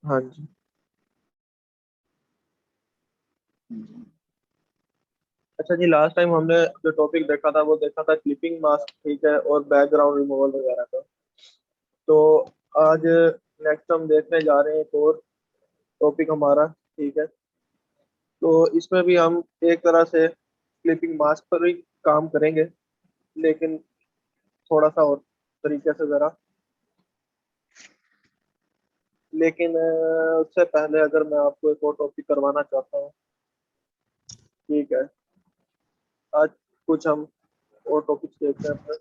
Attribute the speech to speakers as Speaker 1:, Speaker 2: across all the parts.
Speaker 1: हाँ जी। अच्छा जी, last time हमने जो टॉपिक देखा था वो देखा था क्लिपिंग मास्क, ठीक है, और बैकग्राउंड रिमूवल वगैरह का। तो आज नेक्स्ट हम देखने जा रहे हैं एक और टॉपिक हमारा, ठीक है। तो इसमें भी हम एक तरह से क्लिपिंग मास्क पर ही काम करेंगे, लेकिन थोड़ा सा और तरीके से जरा। लेकिन उससे पहले अगर मैं आपको एक और टॉपिक करवाना चाहता हूँ, ठीक है। आज कुछ हम और टॉपिक्स देखते हैं अपने।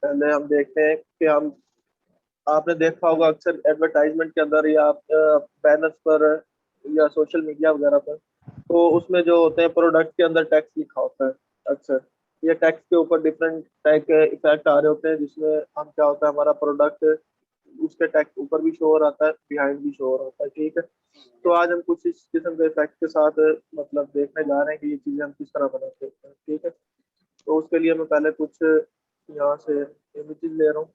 Speaker 1: पहले हम देखते हैं कि हम, आपने देखा होगा अक्सर एडवर्टाइजमेंट के अंदर या बैनर्स पर या सोशल मीडिया वगैरह पर, तो उसमें जो होते हैं प्रोडक्ट के अंदर टैक्स लिखा होता है अक्सर। ये टैक्स के ऊपर डिफरेंट टाइप के इफेक्ट आ रहे होते हैं, जिसमें हम क्या होता है, हमारा प्रोडक्ट उसके टैक्स ऊपर भी शो हो रहा है, बिहाइंड भी शो हो रहा है, ठीक है। तो आज हम कुछ इस किस्म के इफेक्ट के साथ मतलब देखने जा रहे हैं कि ये चीजें हम किस तरह बना सकते हैं, ठीक है। तो उसके लिए मैं पहले कुछ यहाँ से इमेजेस ले रहा हूँ।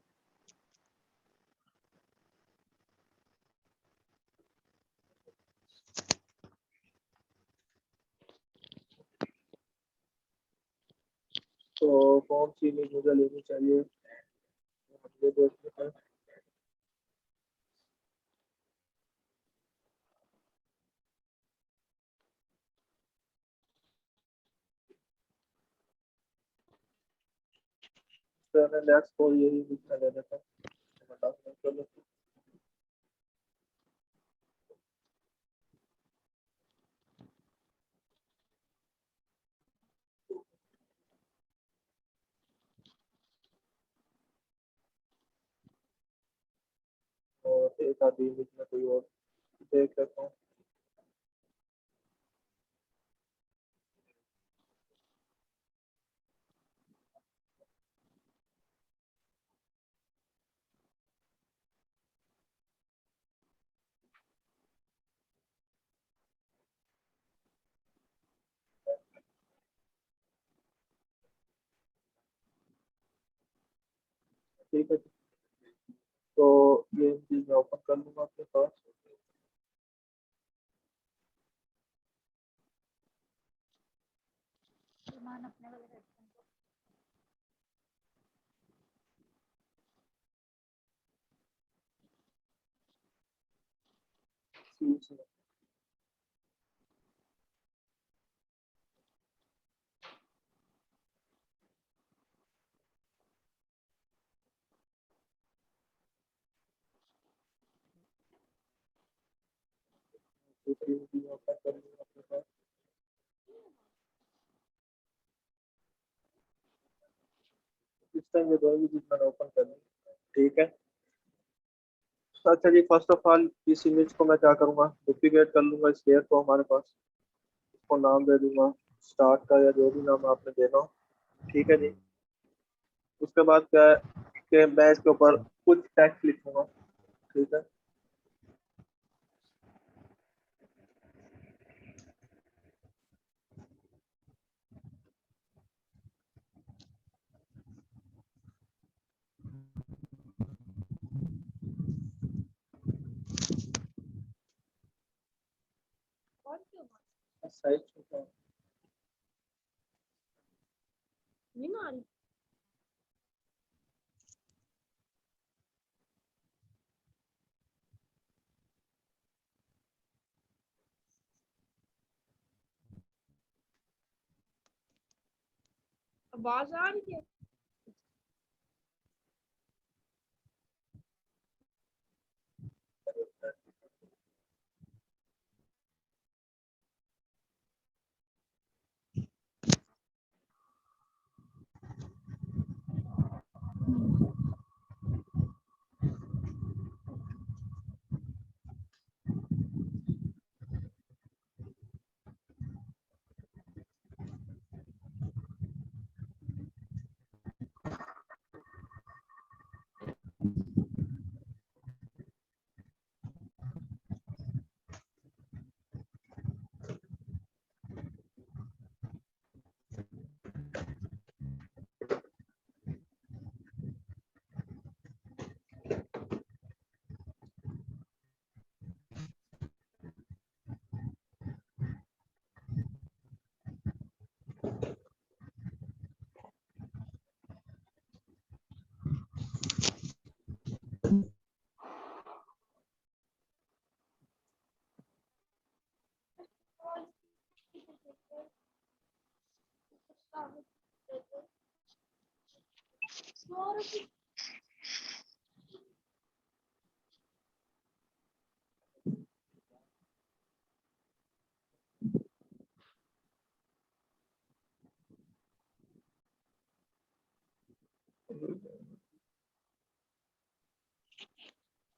Speaker 1: तो कौन सी इमेज मुझे लेनी चाहिए, ये देखते हैं। तो मैं नेक्स्ट को यही इमेज ले लेता हूँ, बता दें, चलो। और एक आधी इमेज में कोई और देख लेता हूँ। ठीक है। तो ये चीज मैं ओपन कर लूंगा अपने पास। ठीक है। दूसरी इमेज मैं ओपन कर लूंगा अपने पास। इस टाइम ये दो इमेज मैंने ओपन कर ली, ठीक है। तो अच्छा जी, फर्स्ट ऑफ ऑल इस इमेज को मैं क्या करूंगा, डुप्लीकेट कर लूंगा इस लेयर को हमारे पास। इसको नाम दे दूंगा स्टार्ट का, या जो भी नाम आपने देना हो, ठीक है जी। उसके बाद क्या है कि मैं इसके ऊपर कुछ टेक्स्ट लिखूंगा, ठीक है। साइज छोटा है।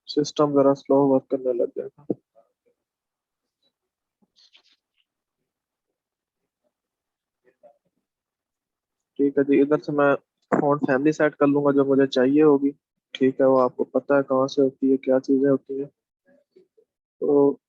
Speaker 1: सिस्टम जरा स्लो वर्क करने लग गया था। ठीक है जी, इधर से मैं फोन फैमिली सेट कर लूंगा जो मुझे चाहिए होगी। ठीक है, वो आपको पता है कहाँ से होती है, क्या चीजें होती है। तो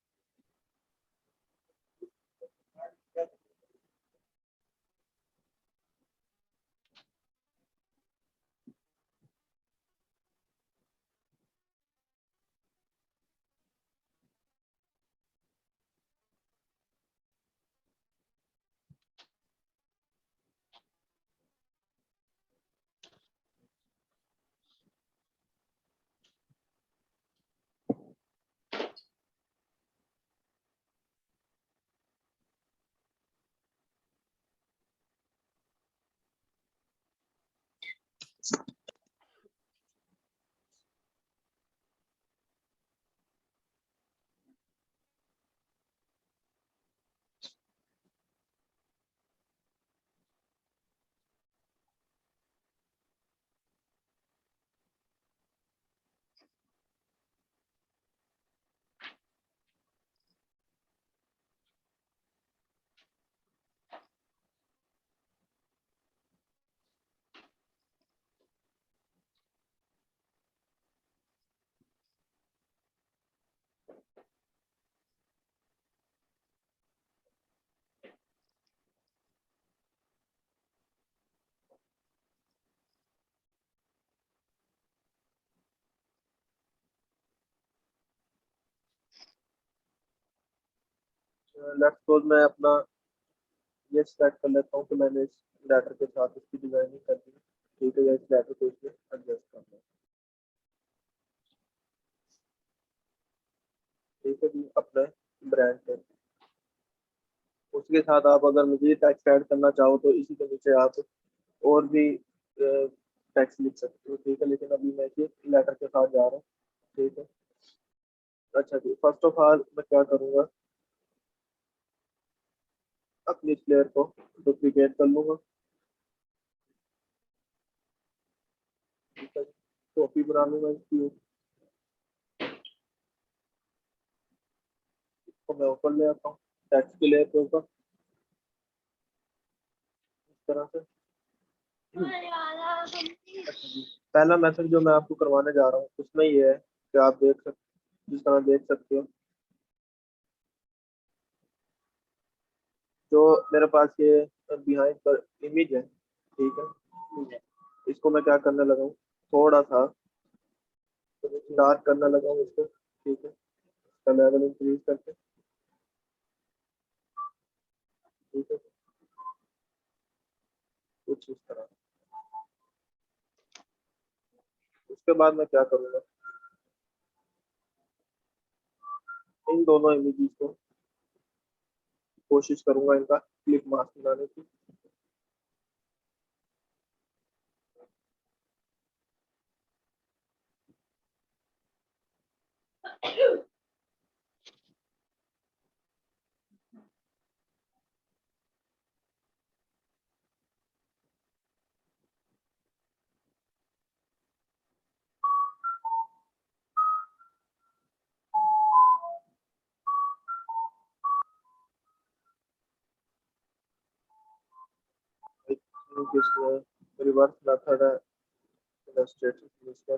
Speaker 1: लेट्स सपोज मैं अपना ये सेलेक्ट कर लेता हूँ कि मैंने इस लेटर के साथ इसकी डिजाइनिंग कर दी। ठीक है, या इस लेटर को इसमें एडजस्ट करना है। ठीक है जी, अपने ब्रांड पे उसके साथ आप अगर मुझे टेक्स्ट ऐड करना चाहो तो इसी के नीचे आप और भी टेक्स्ट लिख सकते हो। ठीक है, लेकिन अभी मैं इसी लेटर के साथ जा रहा हूँ। ठीक है। अच्छा जी, फर्स्ट ऑफ ऑल मैं क्या करूँगा, अपनी इस लेयर को डुप्लीकेट कर लूंगा। ठीक है, कॉपी बना लूंगा इसकी, इसको मैं ऊपर ले आता हूँ टेक्स्ट की लेयर के ऊपर इस तरह से। अच्छा जी, पहला मेथड जो मैं आपको करवाने जा रहा हूँ उसमें ये है कि आप देख सकते, जिस तरह देख सकते हो, जो मेरे पास ये बिहाइंड पर इमेज है। ठीक है, इसको मैं क्या करने लगा हूँ, थोड़ा सा डार्क करने लगा हूँ इसको। ठीक है, इसका लेवल इंक्रीज करके। ठीक है, कुछ इस तरह। उसके बाद मैं क्या करूँगा, इन दोनों इमेजेस को कोशिश करूंगा इनका क्लिप मास्क बनाने की। इसमें रिवर्स मेथड है, इलस्ट्रेटिव इसका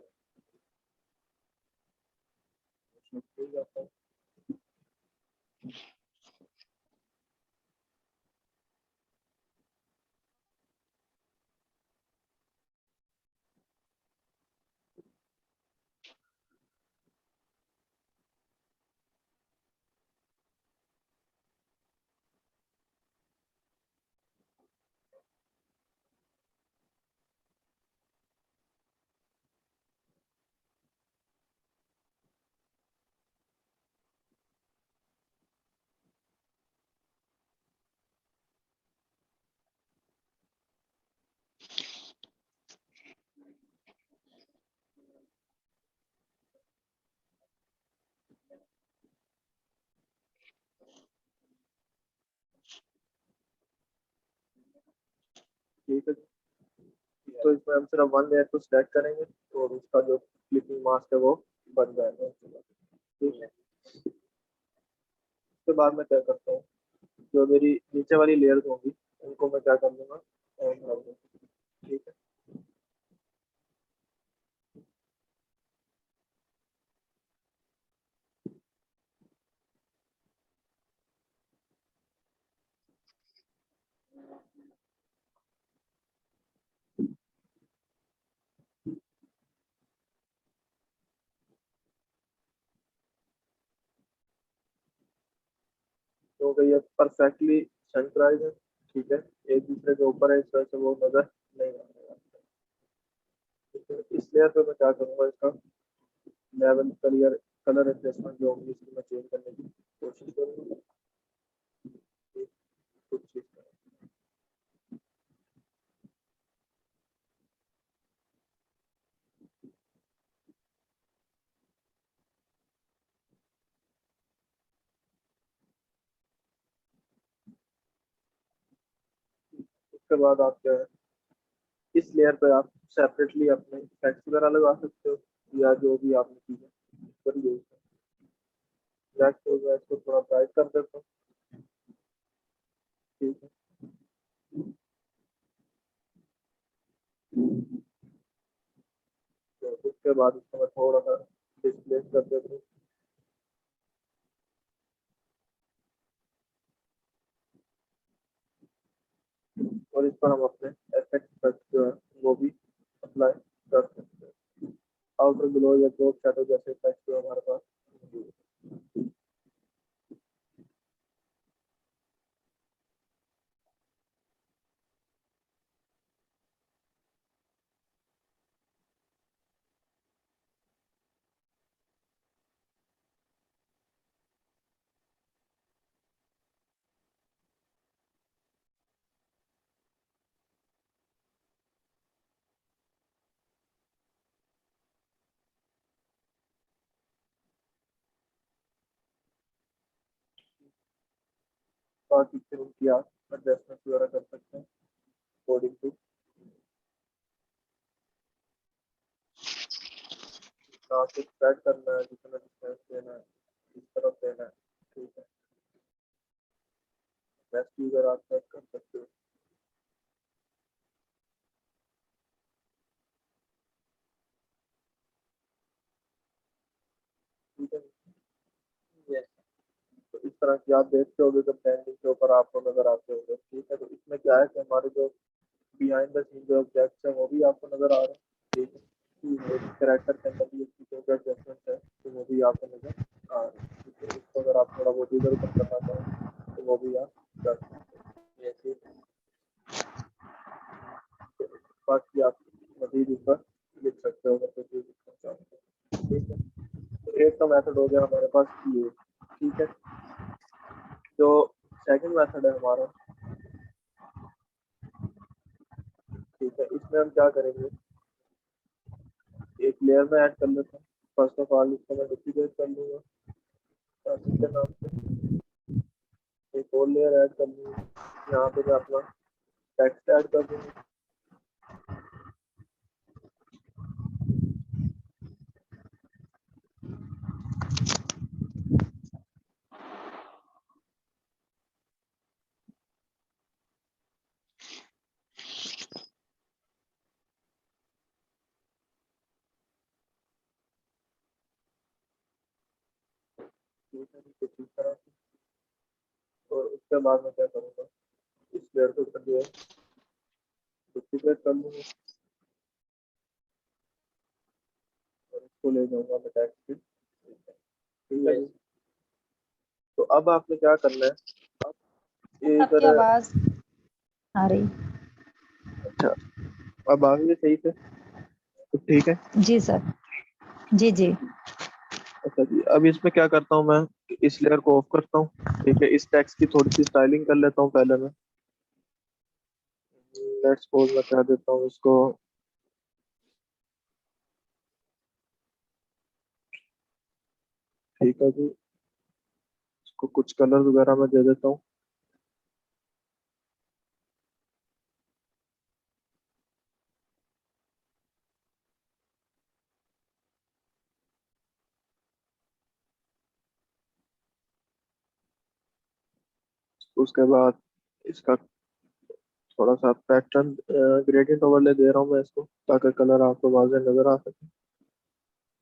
Speaker 1: हो जाता है। ठीक है। तो इसमें हम सिर्फ वन लेयर को सिलेक्ट करेंगे और उसका जो क्लिपिंग मास्क है वो बन जाएगा। ठीक है। उसके बाद मैं क्या करता हूँ, जो मेरी नीचे वाली लेयर्स होंगी उनको मैं क्या कर दूंगा, ऑन कर दूंगा। ठीक है। तो भैया परफेक्टली सेंटराइज है। ठीक है। एक दूसरे के ऊपर है, इस वजह से वो नजर नहीं आएगा। ठीक है। इस लेयर पे मैं क्या करूंगा, इसका लेवल कलर कलर एडजस्टमेंट जो होगी इसकी मैं चेंज करने की कोशिश करूंगा। ठीक, कुछ चीज उसके बाद आप क्या है, इस लेयर पे आप सेपरेटली अपने इफेक्ट्स वगैरह लगा सकते हो, या जो भी आपने चीजें करी है। ब्लैक को मैं इसको थोड़ा ब्राइट कर देता हूँ। ठीक है। तो उसके बाद इसको मैं थोड़ा सा डिस्प्लेस कर देता हूँ। और इस पर हम अपने इफेक्ट जो है वो भी अप्लाई कर सकते हैं। आउटर ग्लो या ड्रॉप शैडो जैसे इफेक्ट जो हमारे पास मौजूद है। बाकी फिर उनकी आप एडजस्टमेंट वगैरह कर सकते हैं अकॉर्डिंग टू कहाँ से स्टार्ट करना है, जितना डिस्टेंस देना है, किस तरफ देना है। ठीक है। बेस्ट यूजर आप सेट कर सकते हो। ठीक है। Yes. तो इस तरह की आप देखते होगे जब ब्रांडिंग के ऊपर आपको नजर आते होंगे। ठीक है। तो इसमें क्या है कि हमारे जो बिहाइंड द सीन जो ऑब्जेक्ट्स है वो भी आपको नजर आ रहे हैं। ठीक है। एक कैरेक्टर के अंदर भी इसकी जो एडजस्टमेंट है तो वो भी आपको नजर आ रहे हैं। ठीक है। इसको अगर आप थोड़ा बहुत इधर उधर करना चाहें तो वो भी आप कर सकते हैं। ये ठीक है। तो बाकी आप मजीद ऊपर लिख सकते हो अगर कोई चीज़ लिखना चाहते हो। ठीक है। तो एक तो मेथड हो गया हमारे पास ये। ठीक है। जो सेकंड मेथड है हमारा, ठीक है, इसमें हम क्या करेंगे, एक लेयर में ऐड कर लेते हैं। फर्स्ट ऑफ ऑल इसको मैं डुप्लीकेट कर लूंगा टॉपिक के नाम से। एक और लेयर ऐड कर लूंगा, यहाँ पे मैं अपना टेक्स्ट ऐड कर दूंगा। ठीक है। कुछ इस तरह से। और उसके बाद मैं क्या करूँगा, इस लेयर को कर दिया डुप्लीकेट कर लूंगा और इसको ले जाऊंगा मैं टेक्स्ट पे। ठीक है जी। तो अब आपने क्या करना है, ये
Speaker 2: आपकी
Speaker 1: इधर।
Speaker 2: आवाज आ रही।
Speaker 1: अच्छा, अब आ गई सही से। तो ठीक है।
Speaker 2: जी सर। जी जी।
Speaker 1: अच्छा जी, अब इसमें क्या करता हूँ मैं, इस लेयर को ऑफ करता हूँ। ठीक है। इस टेक्स्ट की थोड़ी सी स्टाइलिंग कर लेता हूँ पहले मैं। लेट्स सपोज मैं कह देता हूँ इसको, ठीक है जी, इसको कुछ कलर वगैरह मैं दे देता हूँ। उसके बाद इसका थोड़ा सा पैटर्न ग्रेडियंट ओवरले दे रहा हूँ मैं इसको, ताकि कलर आपको वाज़ेह नजर आ सके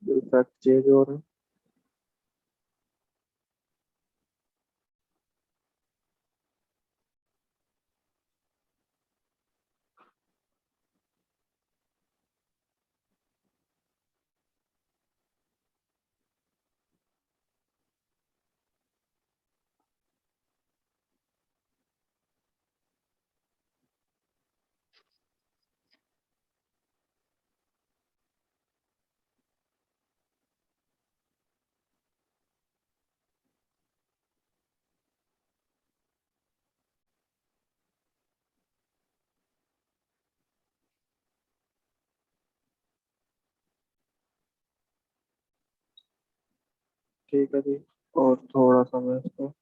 Speaker 1: जो इफेक्ट चेंज हो रहे हैं। ठीक है जी। और थोड़ा सा मैं इसको,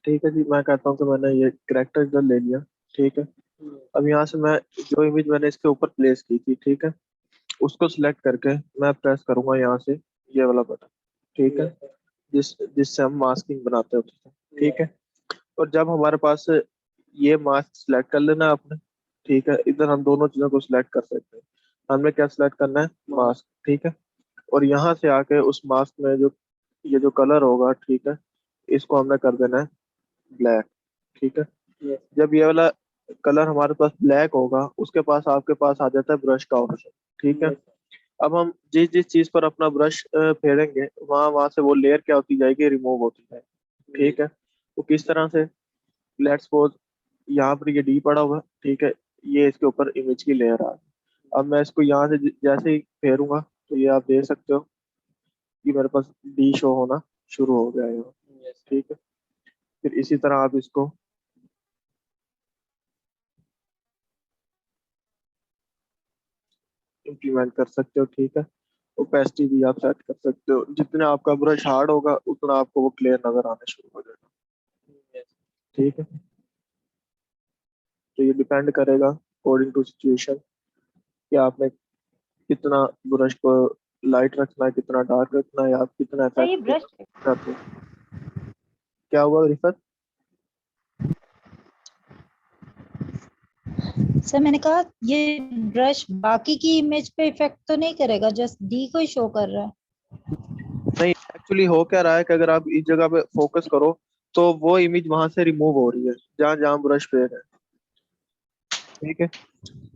Speaker 1: ठीक है जी, मैं कहता हूँ कि मैंने ये करेक्टर इधर ले लिया। ठीक है, अब यहाँ से मैं जो इमेज मैंने इसके ऊपर प्लेस की थी, ठीक है, उसको सिलेक्ट करके मैं प्रेस करूंगा यहाँ से ये वाला बटन। ठीक है, जिससे हम मास्किंग बनाते होते थे। ठीक है, और जब हमारे पास ये मास्क सिलेक्ट कर लेना आपने। ठीक है, इधर हम दोनों चीजों को सिलेक्ट कर सकते हैं। हमने क्या सिलेक्ट करना है? मास्क। ठीक है, और यहाँ से आके उस मास्क में जो ये जो कलर होगा, ठीक है, इसको हमने कर देना है ब्लैक। ठीक है, जब ये वाला कलर हमारे पास ब्लैक होगा, उसके पास आपके पास आ जाता है ब्रश का ऑप्शन। ठीक है, अब हम जिस जिस चीज पर अपना ब्रश फेरेंगे, वहां वहां से वो लेयर क्या होती जाएगी? रिमूव होती जाएगी। ठीक है, तो किस तरह से? लेट्स सपोज यहाँ पर ये डी पड़ा हुआ है, ठीक है, ये इसके ऊपर इमेज की लेयर आ गई। अब मैं इसको यहाँ से जैसे ही फेरूंगा, तो ये आप देख सकते हो कि मेरे पास डी शो होना शुरू हो गया है यहाँ। ठीक है, फिर इसी तरह आप इसको इम्प्लीमेंट कर सकते हो। ठीक है, ओपेसिटी भी आप सेट कर सकते हो, जितना आपका ब्रश हार्ड होगा उतना आपको वो क्लियर नजर आने शुरू हो जाएगा। ठीक है, तो ये डिपेंड करेगा अकॉर्डिंग टू सिचुएशन कि आपने कितना ब्रश को लाइट रखना है, कितना डार्क रखना है, आप कितना
Speaker 2: सर ये
Speaker 1: इफेक्ट
Speaker 2: ब्रश
Speaker 1: देना चाहते हो। क्या हुआ रिफत?
Speaker 2: सर मैंने कहा ये ब्रश बाकी की इमेज पे इफेक्ट तो नहीं करेगा, जस्ट डी को ही शो कर रहा है।
Speaker 1: नहीं, एक्चुअली हो क्या रहा है कि अगर आप इस जगह पे फोकस करो, तो वो इमेज वहां से रिमूव हो रही है जहाँ जहाँ ब्रश पे है। ठीक है,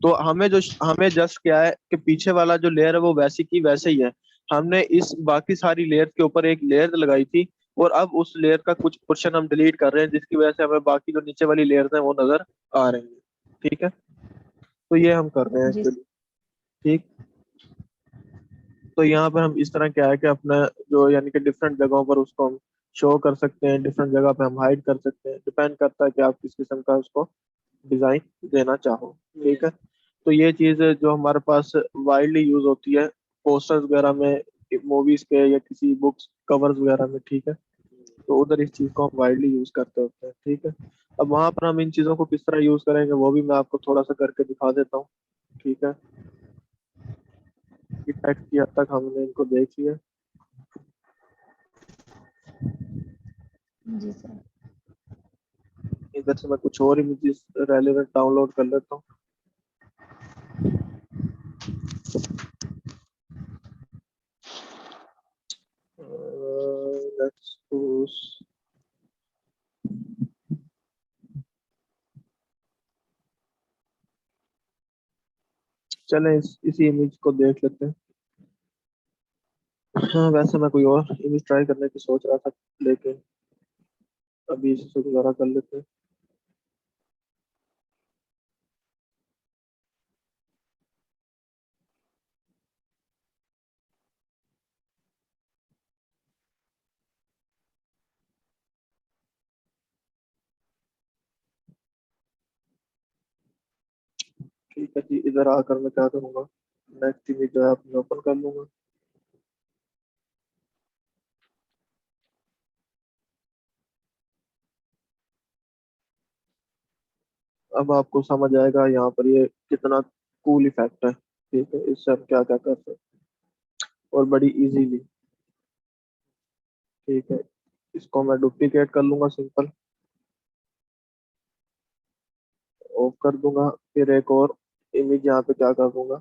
Speaker 1: तो हमें जस्ट क्या है कि पीछे वाला जो लेयर है वो वैसी की वैसे ही है। हमने इस बाकी सारी लेयर के ऊपर एक लेयर लगाई थी, और अब उस लेयर का कुछ पोर्शन हम डिलीट कर रहे हैं, जिसकी वजह से हमें बाकी जो नीचे वाली लेयर्स हैं वो नजर आ रही है। ठीक है, तो ये हम कर रहे हैं
Speaker 2: जी
Speaker 1: एक्चुअली। ठीक, तो यहाँ पर हम इस तरह क्या है कि अपना जो यानी कि डिफरेंट जगहों पर उसको हम शो कर सकते हैं, डिफरेंट जगह पे हम हाइड कर सकते हैं, डिपेंड करता है कि आप किस किस्म का उसको डिजाइन देना चाहो। ठीक है, तो ये चीज जो हमारे पास वाइडली यूज होती है पोस्टर्स वगैरह में, मूवीज के या किसी बुक्स कवर्स वगैरह में। ठीक है, तो उधर इस चीज को हम वाइडली यूज करते होते हैं। ठीक है, अब वहां पर हम इन चीजों को किस तरह यूज करेंगे वो भी मैं आपको थोड़ा सा करके दिखा देता हूँ। ठीक है, कि टेक्स्ट की हद तक हमने इनको देख लिया।
Speaker 2: जी सर।
Speaker 1: इधर से मैं कुछ और इमेजेस रेलेवेंट डाउनलोड कर लेता हूँ। लेट्स सपोज, चलें इसी इमेज को देख लेते हैं। हाँ वैसे मैं कोई और इमेज ट्राई करने की सोच रहा था, लेकिन अभी इससे गुजारा कर लेते हैं। ठीक है जी, इधर आकर मैं क्या करूँगा, नेक्स्ट इमेज जो है अपनी ओपन कर लूंगा। अब आपको समझ आएगा यहाँ पर ये कितना कूल इफेक्ट है। ठीक है, इससे हम क्या क्या कर सकते हैं और बड़ी इजीली। ठीक है, इसको मैं डुप्लीकेट कर लूंगा सिंपल, ऑफ कर दूंगा। फिर एक और इमेज यहाँ पे क्या कर दूंगा,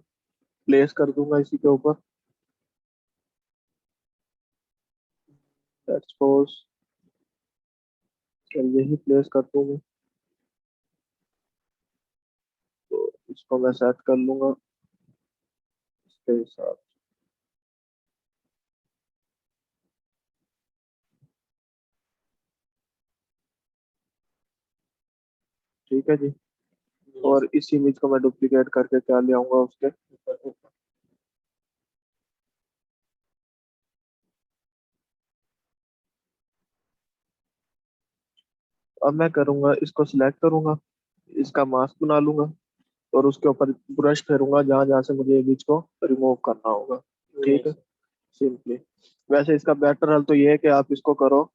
Speaker 1: प्लेस कर दूंगा इसी के ऊपर। लेट्स सपोज यही प्लेस कर दूंगा, तो इसको मैं सेट कर लूंगा इसके हिसाब। ठीक है जी, और इस इमेज को मैं डुप्लीकेट करके क्या ले आऊंगा उसके ऊपर। अब मैं करूंगा, इसको सिलेक्ट करूंगा, इसका मास्क बना लूंगा और उसके ऊपर ब्रश फेरूंगा जहां जहां से मुझे इमेज को रिमूव करना होगा। ठीक है, सिंपली। वैसे इसका बेटर हल तो ये है कि आप इसको करो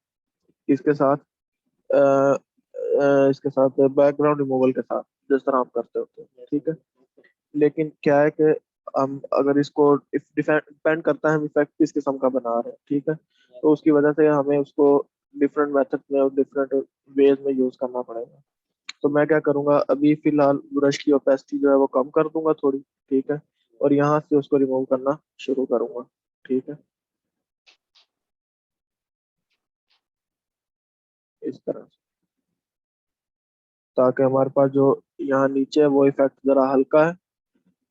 Speaker 1: इसके साथ इसके साथ बैकग्राउंड रिमूवल के साथ, जिस तरह आप करते होते हैं। ठीक है, लेकिन क्या है कि हम अगर इसको डिपेंड करता है हम इफेक्ट किस किस्म का बना रहे हैं। ठीक है, तो उसकी वजह से हमें उसको डिफरेंट मेथड में और डिफरेंट वेज में यूज करना पड़ेगा। तो मैं क्या करूंगा, अभी फिलहाल ब्रश की ओपेसिटी जो है वो कम कर दूंगा थोड़ी। ठीक है, और यहाँ से उसको रिमूव करना शुरू करूंगा। ठीक है, इस तरह से, ताकि हमारे पास जो यहाँ नीचे है वो इफेक्ट जरा हल्का है,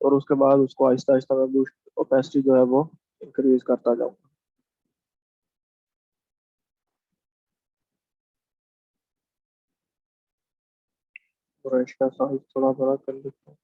Speaker 1: और उसके बाद उसको आहिस्ता आहिस्ता मैं बूस्ट ओपेसिटी जो है वो इंक्रीज करता जाऊंगा। ब्रश का साइज थोड़ा बड़ा कर लेता हूँ।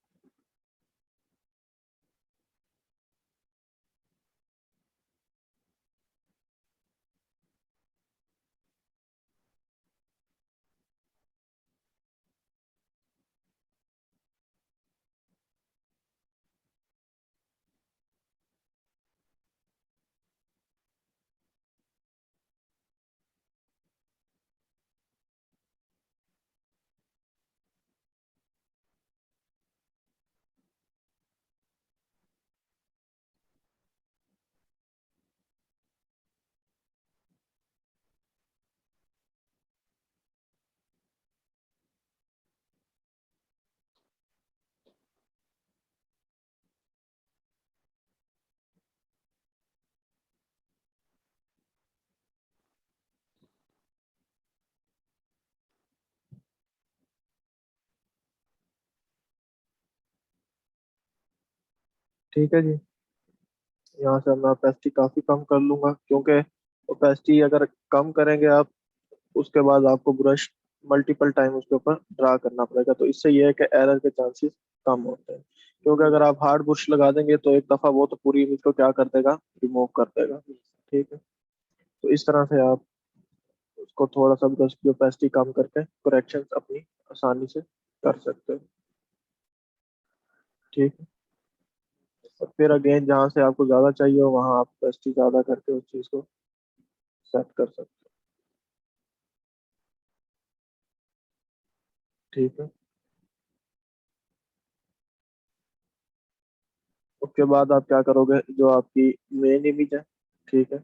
Speaker 1: ठीक है जी, यहाँ से मैं ओपेसिटी काफी कम कर लूंगा, क्योंकि ओपेसिटी अगर कम करेंगे आप, उसके बाद आपको ब्रश मल्टीपल टाइम उसके ऊपर ड्रा करना पड़ेगा, तो इससे ये है कि एरर के चांसेस कम होते हैं। क्योंकि अगर आप हार्ड ब्रश लगा देंगे तो एक दफा वो तो पूरी इमेज को क्या कर देगा, रिमूव कर देगा। ठीक है, तो इस तरह से आप उसको थोड़ा सा ब्रश की ओपेसिटी कम करके करेक्शन अपनी आसानी से कर सकते हैं। ठीक है, और फिर अगेन जहाँ से आपको ज्यादा चाहिए हो वहाँ आप ओपेसिटी ज्यादा करके उस चीज को सेट कर सकते हैं। ठीक है, उसके बाद आप क्या करोगे, जो आपकी मेन इमेज है, ठीक है,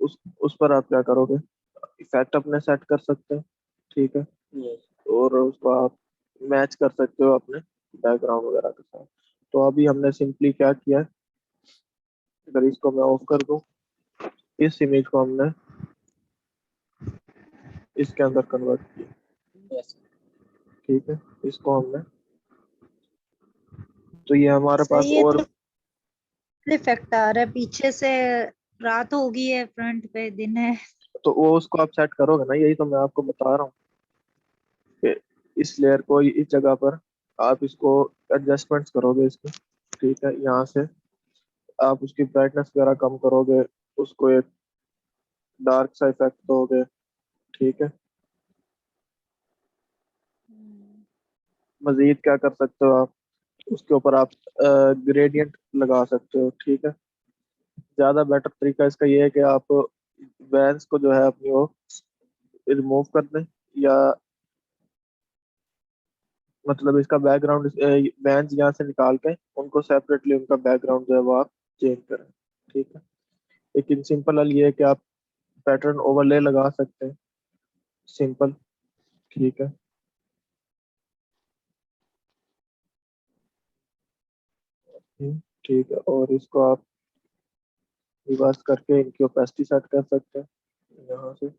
Speaker 1: उस पर आप क्या करोगे, इफेक्ट अपने सेट कर सकते हैं। ठीक है, और उसको आप मैच कर सकते हो अपने बैकग्राउंड वगैरह के साथ। तो अभी हमने सिंपली क्या किया है, अगर इसको मैं ऑफ कर दूं, इस इमेज को हमने इसके अंदर कन्वर्ट किया। ठीक है, इसको हमने, तो ये हमारे पास
Speaker 2: सही है
Speaker 1: और
Speaker 2: तो इफेक्ट आ रहा है पीछे से। रात हो गई है, फ्रंट पे दिन है।
Speaker 1: तो वो उसको आप सेट करोगे ना, यही तो मैं आपको बता रहा हूँ कि इस लेयर को इस जगह पर आप इसको एडजस्टमेंट्स करोगे इसकी। ठीक है, यहाँ से आप उसकी ब्राइटनेस वगैरह कम करोगे, उसको एक डार्क सा इफेक्ट दोगे। ठीक है, मजीद क्या कर सकते हो आप, उसके ऊपर आप ग्रेडियंट लगा सकते हो। ठीक है, ज्यादा बेटर तरीका इसका ये है कि आप वैन्स को जो है अपनी वो रिमूव कर दें, या मतलब इसका बैकग्राउंड वैन्स यहाँ से निकाल के उनको सेपरेटली उनका बैकग्राउंड जो है वो आप चेंज करें। ठीक है, लेकिन सिंपल हल ये है कि आप पैटर्न ओवरले लगा सकते हैं, सिंपल। ठीक है, ठीक है, और इसको आप रिवर्स करके इनकी ओपेसिटी सेट कर सकते हैं यहाँ से।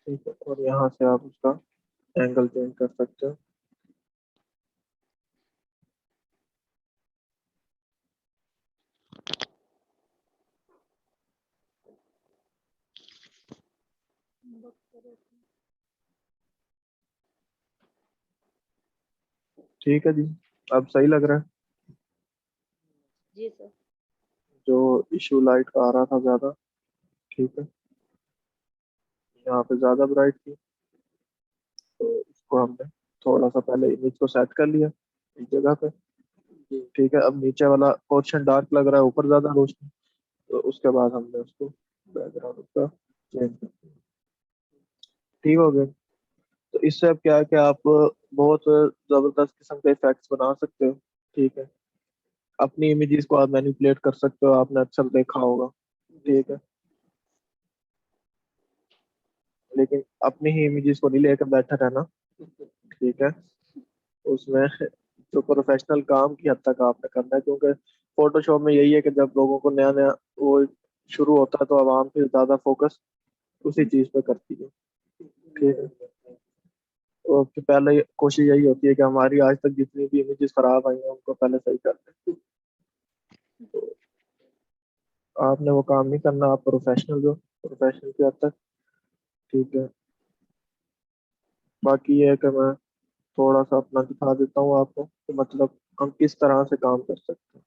Speaker 1: ठीक है, और यहाँ से आप उसका एंगल चेंज कर सकते हो। ठीक है जी, अब सही लग रहा है।
Speaker 2: जी सर।
Speaker 1: जो इशू लाइट का आ रहा था ज्यादा, ठीक है, यहाँ पे ज्यादा ब्राइट थी, तो इसको हमने थोड़ा सा पहले इमेज को सेट कर लिया इस जगह पे। ठीक है, अब नीचे वाला पोर्शन डार्क लग रहा है, ऊपर ज्यादा रोशनी, तो उसके बाद हमने उसको बैकग्राउंड उसका चेंज कर दिया। ठीक हो गया। तो इससे अब क्या है कि आप बहुत जबरदस्त किस्म के इफेक्ट्स बना सकते हो। ठीक है, अपनी इमेजेस को आप मैनिपुलेट कर सकते हो, आपने अक्सर देखा होगा। ठीक है, लेकिन अपनी ही इमेजेस को नहीं लेकर बैठा रहना। ठीक है, उसमें जो प्रोफेशनल काम की हद तक आपने करना है, क्योंकि फोटोशॉप में यही है कि जब लोगों को नया नया वो शुरू होता है तो आवाम फिर ज्यादा फोकस उसी चीज पे करती है। ठीक है, तो फिर पहले कोशिश यही होती है कि हमारी आज तक जितनी भी इमेजेस खराब आई हैं उनको पहले सही कर दें। तो आपने वो काम नहीं करना, आप प्रोफेशनल जो प्रोफेशनल की हद तक। ठीक है, बाकी ये है कि मैं थोड़ा सा अपना दिखा देता हूँ आपको कि मतलब हम किस तरह से काम कर सकते हैं।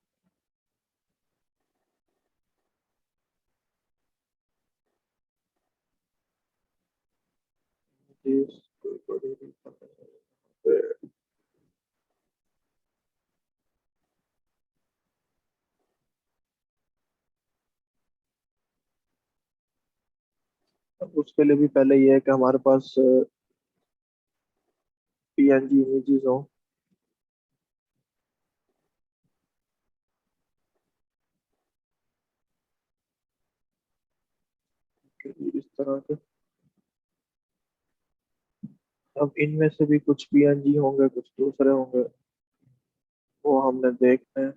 Speaker 1: जी, कोई बड़ी दिक्कत नहीं है। अब उसके लिए भी पहले ये है कि हमारे पास पीएनजी इमेजेस हो। इस तरह के, अब इनमें से भी कुछ पीएनजी होंगे, कुछ दूसरे होंगे, वो हमने देखते हैं।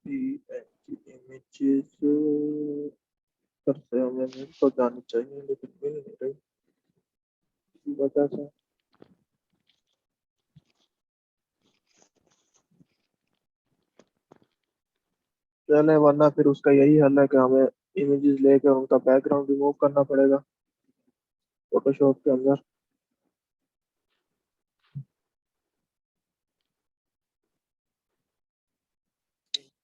Speaker 1: पीएनजी इमेजेस फिर से हमें मिल तो जानी चाहिए, लेकिन मिल नहीं रही इसी वजह से। चले, वरना फिर उसका यही हल है कि हमें इमेजेस लेकर उनका बैकग्राउंड रिमूव करना पड़ेगा फोटोशॉप के अंदर।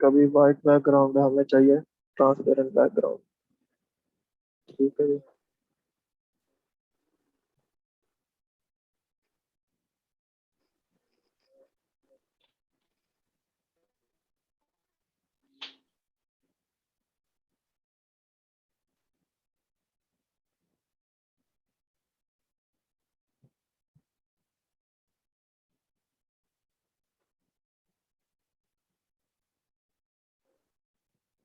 Speaker 1: कभी वाइट बैकग्राउंड है, हमें चाहिए ट्रांसपेरेंट बैकग्राउंड। ठीक है जी।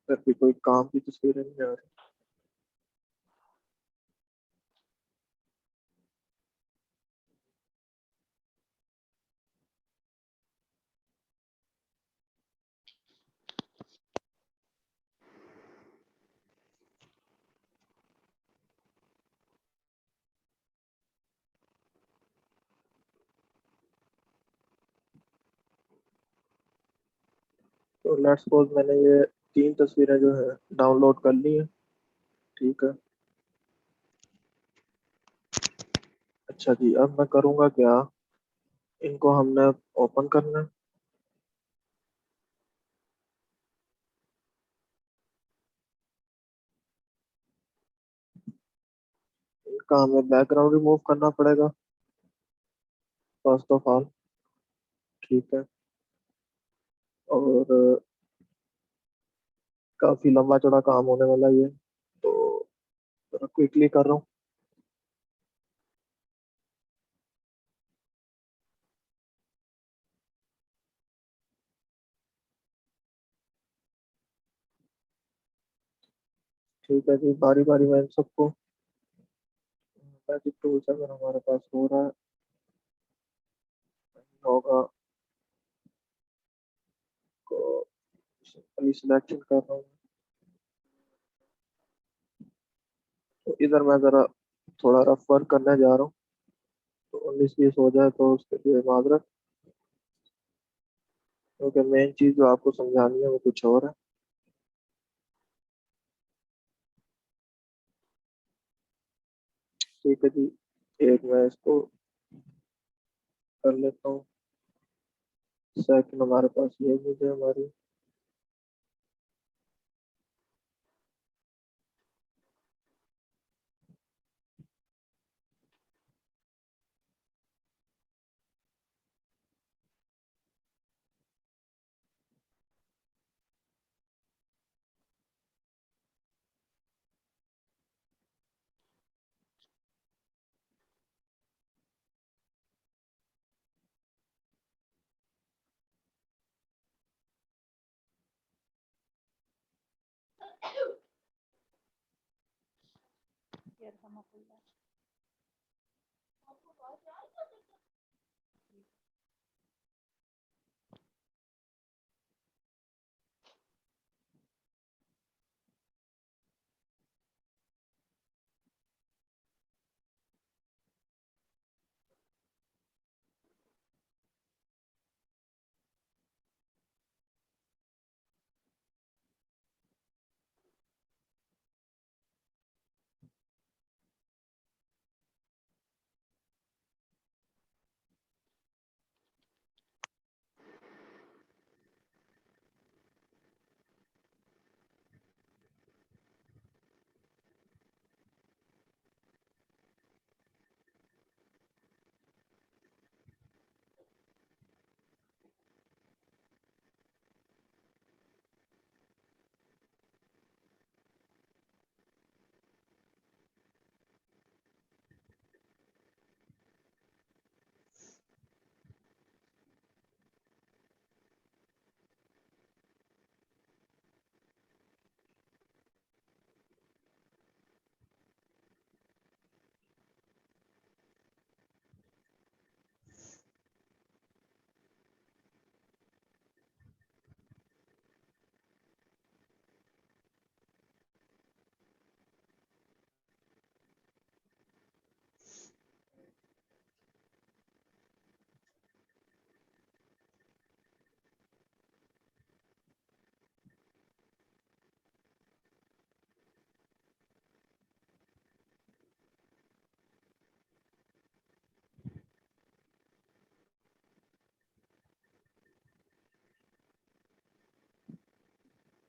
Speaker 1: फिर भी कोई काम की तस्वीरें नहीं आ रही। तो लेट्स सपोज मैंने ये 3 तस्वीरें जो है डाउनलोड कर ली है। ठीक है। अच्छा जी, अब मैं करूँगा क्या, इनको हमने ओपन करना है। इनका हमें बैकग्राउंड रिमूव करना पड़ेगा फर्स्ट ऑफ ऑल। ठीक है। और काफी लंबा चौड़ा काम होने वाला ये, तो क्विकली कर रहा हूँ। ठीक है जी, बारी बारी मैं इन सबको मैजिक टूल्स अगर हमारे पास हो रहा है होगा को सिंपली सिलेक्शन कर रहा हूँ। तो इधर मैं जरा थोड़ा रफ वर्क करने जा रहा हूँ, तो 19-20 हो जाए तो उसके लिए माजरत, क्योंकि मेन चीज जो आपको समझानी है वो कुछ और है। ठीक है जी, एक मैं इसको कर लेता हूँ। सेकंड हमारे पास ये इमेज है हमारी।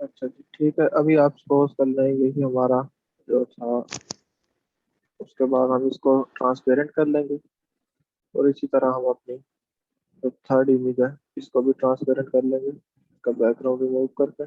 Speaker 1: अच्छा जी ठीक है, अभी आप सपोज कर लें यही हमारा जो था, उसके बाद हम इसको ट्रांसपेरेंट कर लेंगे, और इसी तरह हम अपनी जो थर्ड इमेज है इसको भी ट्रांसपेरेंट कर लेंगे, इसका बैकग्राउंड रिमूव करके।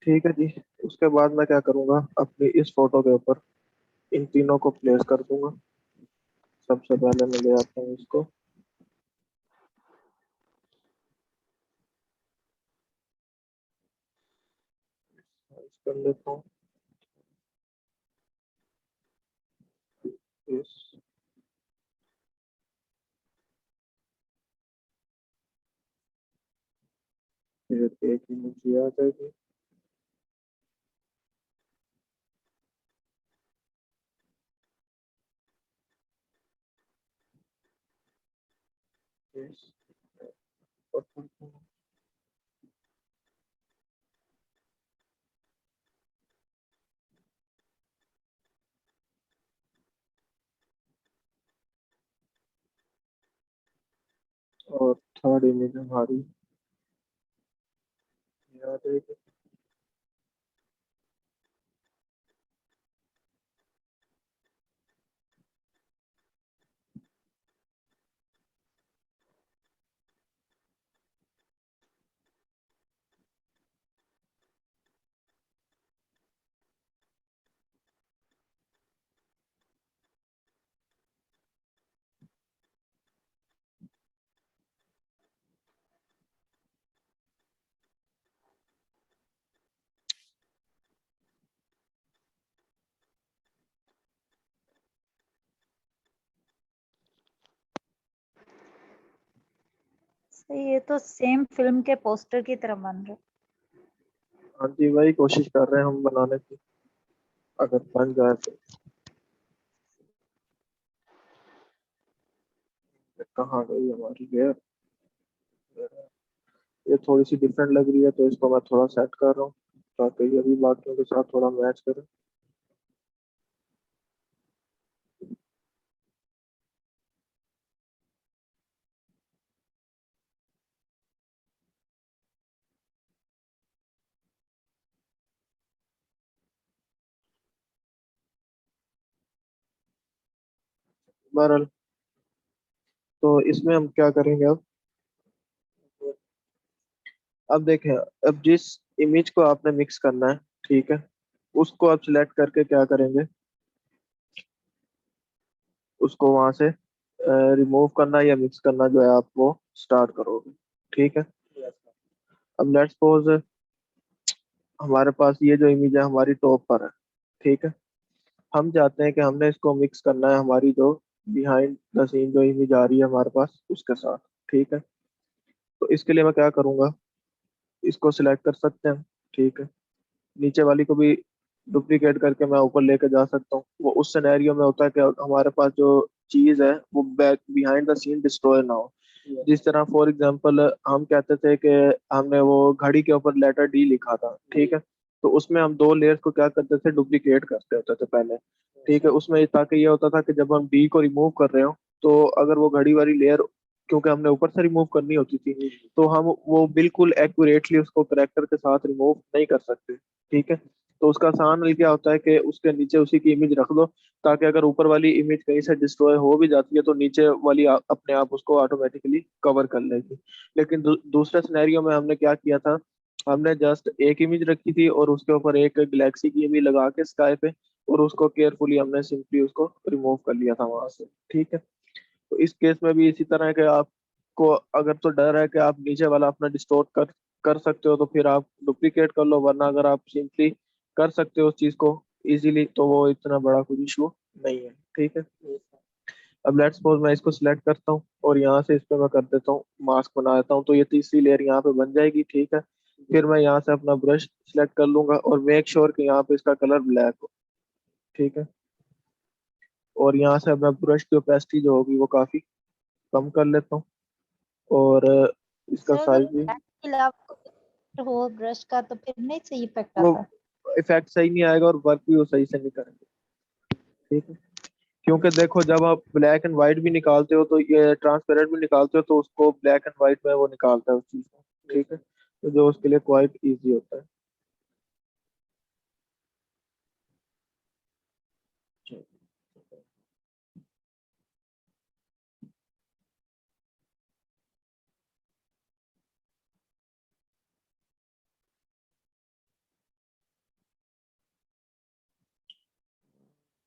Speaker 1: ठीक है जी, उसके बाद मैं क्या करूँगा, अपनी इस फोटो के ऊपर इन तीनों को प्लेस कर दूंगा। सबसे पहले मैं ले आता हूँ इसको, इस कर लेता हूँ इस, फिर एक इमेज ये आ जाएगी। इस, और थर्ड इमेज हमारी ये आ जाएगी।
Speaker 2: सही, ये तो सेम फिल्म के पोस्टर की तरह बन रहा
Speaker 1: हाँ जी, वही कोशिश कर रहे हैं हम बनाने की, अगर बन जाए तो। कहाँ गई हमारी लेयर, ये थोड़ी सी डिफरेंट लग रही है तो इसको मैं थोड़ा सेट कर रहा हूँ ताकि ये भी बाकियों के साथ थोड़ा मैच करे। बहरहाल, तो इसमें हम क्या करेंगे अब देखें, अब जिस इमेज को आपने मिक्स करना है, ठीक है, उसको आप सिलेक्ट करके क्या करेंगे, उसको वहां से रिमूव करना या मिक्स करना जो है आप वो स्टार्ट करोगे। ठीक है, अब लेट्स सपोज हमारे पास ये जो इमेज है हमारी टॉप पर है, ठीक है, हम चाहते हैं कि हमने इसको मिक्स करना है हमारी जो बिहाइंड द सीन जो इमेज आ रही है हमारे पास उसके साथ। ठीक है, तो इसके लिए मैं क्या करूंगा, इसको सिलेक्ट कर सकते हैं, ठीक है, नीचे वाली को भी डुप्लीकेट करके मैं ऊपर लेके जा सकता हूँ। वो उस सिनेरियो में होता है कि हमारे पास जो चीज है वो back behind the scene destroy ना हो। जिस तरह फॉर एग्जांपल हम कहते थे कि हमने वो घड़ी के ऊपर लेटर डी लिखा था, ठीक है, तो उसमें हम दो लेयर्स को क्या करते थे, डुप्लीकेट करते होते थे पहले। ठीक है, उसमें ताकि ये होता था कि जब हम डी को रिमूव कर रहे हो तो अगर वो घड़ी वाली लेयर, क्योंकि हमने ऊपर से रिमूव करनी होती थी, तो हम वो बिल्कुल एक्यूरेटली उसको करेक्टर के साथ रिमूव नहीं कर सकते। ठीक है, तो उसका आसान हल क्या होता है कि उसके नीचे उसी की इमेज रख दो, ताकि अगर ऊपर वाली इमेज कहीं से डिस्ट्रॉय हो भी जाती है तो नीचे वाली अपने आप उसको ऑटोमेटिकली कवर कर लेगी। लेकिन दूसरे सिनेरियो में हमने क्या किया था, हमने जस्ट एक इमेज रखी थी और उसके ऊपर एक गैलेक्सी की इमेज लगा के स्काई पे, और उसको केयरफुली हमने सिंपली उसको रिमूव कर लिया था वहां से। ठीक है, तो इस केस में भी इसी तरह है कि आपको अगर तो डर है कि आप नीचे वाला अपना डिस्टोर्ट कर कर सकते हो तो फिर आप डुप्लीकेट कर लो, वरना अगर आप सिंपली कर सकते हो उस चीज को इजीली तो वो इतना बड़ा कोई इशू नहीं है। ठीक है, अब लेट्स सपोज मैं इसको सिलेक्ट करता हूँ और यहाँ से इस पे मैं कर देता हूँ मास्क बना देता हूँ, तो ये तीसरी लेयर यहाँ पे बन जाएगी। ठीक है, फिर मैं यहाँ से अपना ब्रश सिलेक्ट कर लूंगा और मेक श्योर कि यहाँ पे इसका कलर ब्लैक हो। ठीक है, और यहाँ से मैं ब्रश की ओपेसिटी जो होगी वो काफी कम कर लेता हूँ, और इसका
Speaker 2: सर अगर
Speaker 1: साइज भी,
Speaker 2: black के अलावा कोई हो ब्रश का तो फिर नहीं सही इफेक्ट
Speaker 1: वो
Speaker 2: आता।
Speaker 1: इफेक्ट सही नहीं आएगा और वर्क भी वो सही से नहीं करेंगे। ठीक है, क्योंकि देखो जब आप ब्लैक एंड व्हाइट भी निकालते हो तो ये ट्रांसपेरेंट भी निकालते हो तो उसको ब्लैक एंड व्हाइट में वो निकालता है उस चीज को। ठीक है, तो जो उसके लिए क्वाइट इजी होता है।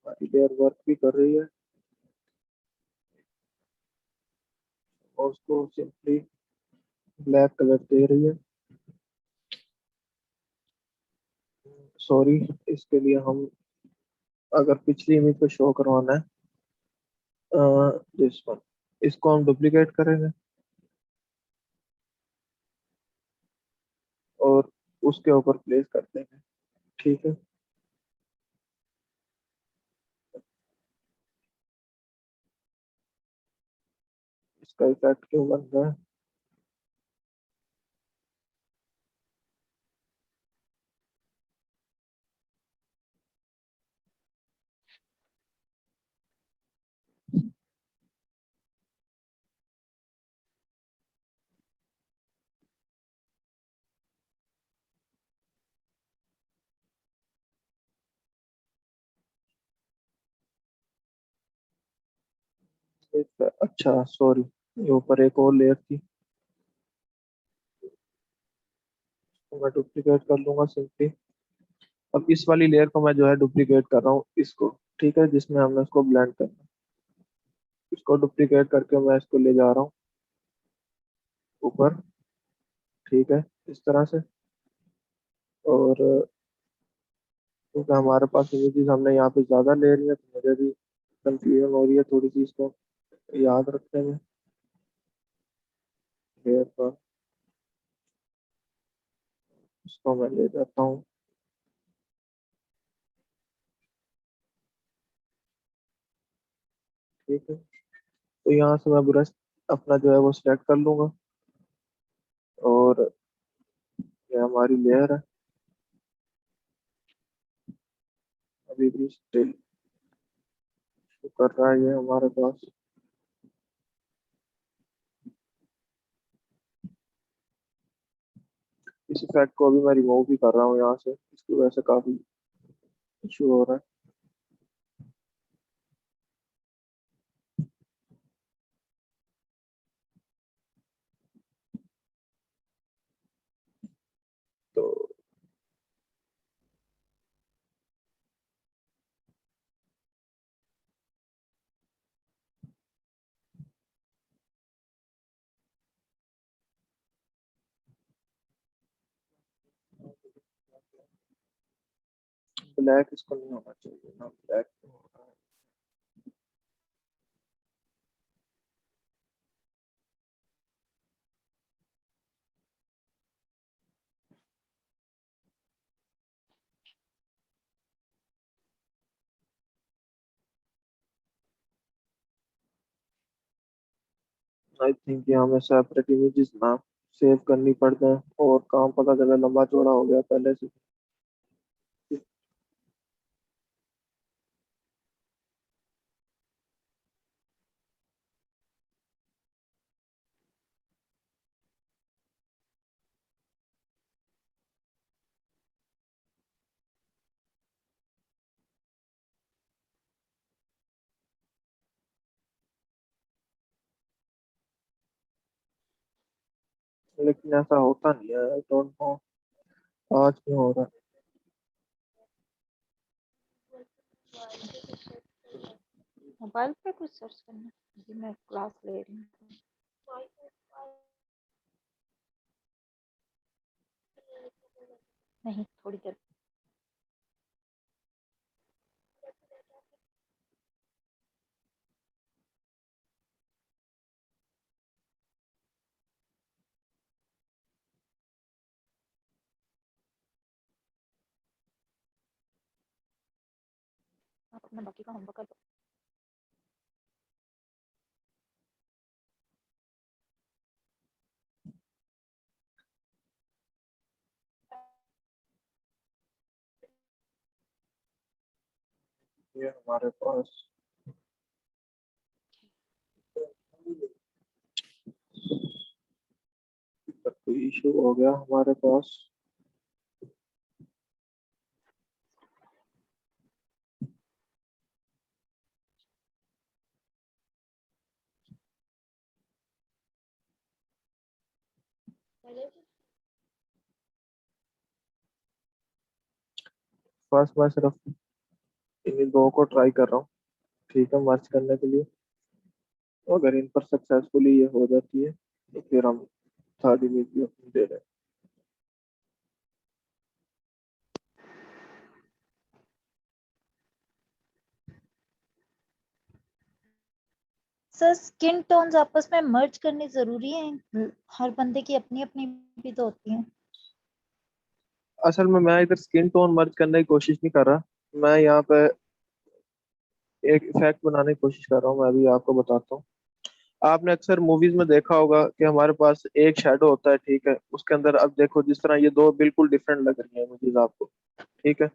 Speaker 1: हमारी लेयर वर्क भी कर रही है और उसको सिंपली ब्लैक कलर दे रही है। सॉरी, इसके लिए हम अगर पिछली इमेज को शो करवाना है, दिस वन, इसको हम डुप्लीकेट करेंगे और उसके ऊपर प्लेस कर देंगे। ठीक है, इसका इफेक्ट क्यों बन रहा है? अच्छा सॉरी, ये ऊपर एक और लेयर थी, तो मैं डुप्लीकेट कर लूंगा सिंपली। अब इस वाली लेयर को मैं जो है डुप्लीकेट कर रहा हूँ इसको। ठीक है, जिसमें हमने उसको ब्लेंड करना है, इसको डुप्लीकेट करके मैं इसको ले जा रहा हूँ ऊपर। ठीक है, इस तरह से। और क्योंकि हमारे पास इमेजेस हमने यहाँ पे ज्यादा ले रही है तो मुझे भी कंफ्यूजन हो रही है थोड़ी सी इसको याद रखने में। लेयर पर इसको मैं ले जाता हूँ। ठीक है, तो यहाँ से मैं ब्रश अपना जो है वो सिलेक्ट कर लूंगा और ये हमारी लेयर है, अभी भी स्टिल कर रहा है ये हमारे पास। इस इफेक्ट को अभी मैं रिमूव भी कर रहा हूँ यहाँ से, इसकी वजह से काफी इशू हो रहा है। तो ब्लैक इसको नहीं होना चाहिए ना, ब्लैक हो रहा है। आई थिंक ये हमें सेपरेट इमेजेस ना सेव करनी पड़ते हैं और काम पता चला लंबा चौड़ा हो गया पहले से। लेकिन ऐसा होता नहीं है, आई डोंट नो आज क्यों हो रहा है।
Speaker 2: मोबाइल पे कुछ सर्च करना। जी मैं क्लास ले रही हूँ। नहीं थोड़ी देर मैं बाकी का होमवर्क कर
Speaker 1: ये हमारे पास कोई इशू हो गया हमारे पास। फर्स्ट मैं सिर्फ इन दो को ट्राई कर रहा हूँ, ठीक है, मर्ज करने के लिए। तो अगर इन पर सक्सेसफुली ये हो जाती है तो फिर हम थर्ड इमेज भी अपनी दे रहे हैं।
Speaker 2: सर स्किन टोन्स आपस में मर्ज करनी जरूरी है? हर बंदे की अपनी अपनी भी तो होती है।
Speaker 1: असल में मैं इधर स्किन टोन मर्ज करने की कोशिश नहीं कर रहा, मैं यहाँ पे एक इफेक्ट बनाने की कोशिश कर रहा हूँ। मैं अभी आपको बताता हूँ। आपने अक्सर मूवीज में देखा होगा कि हमारे पास एक शेडो होता है, ठीक है, उसके अंदर अब देखो जिस तरह ये दो बिल्कुल डिफरेंट लग रही है मूवीज आपको, ठीक है,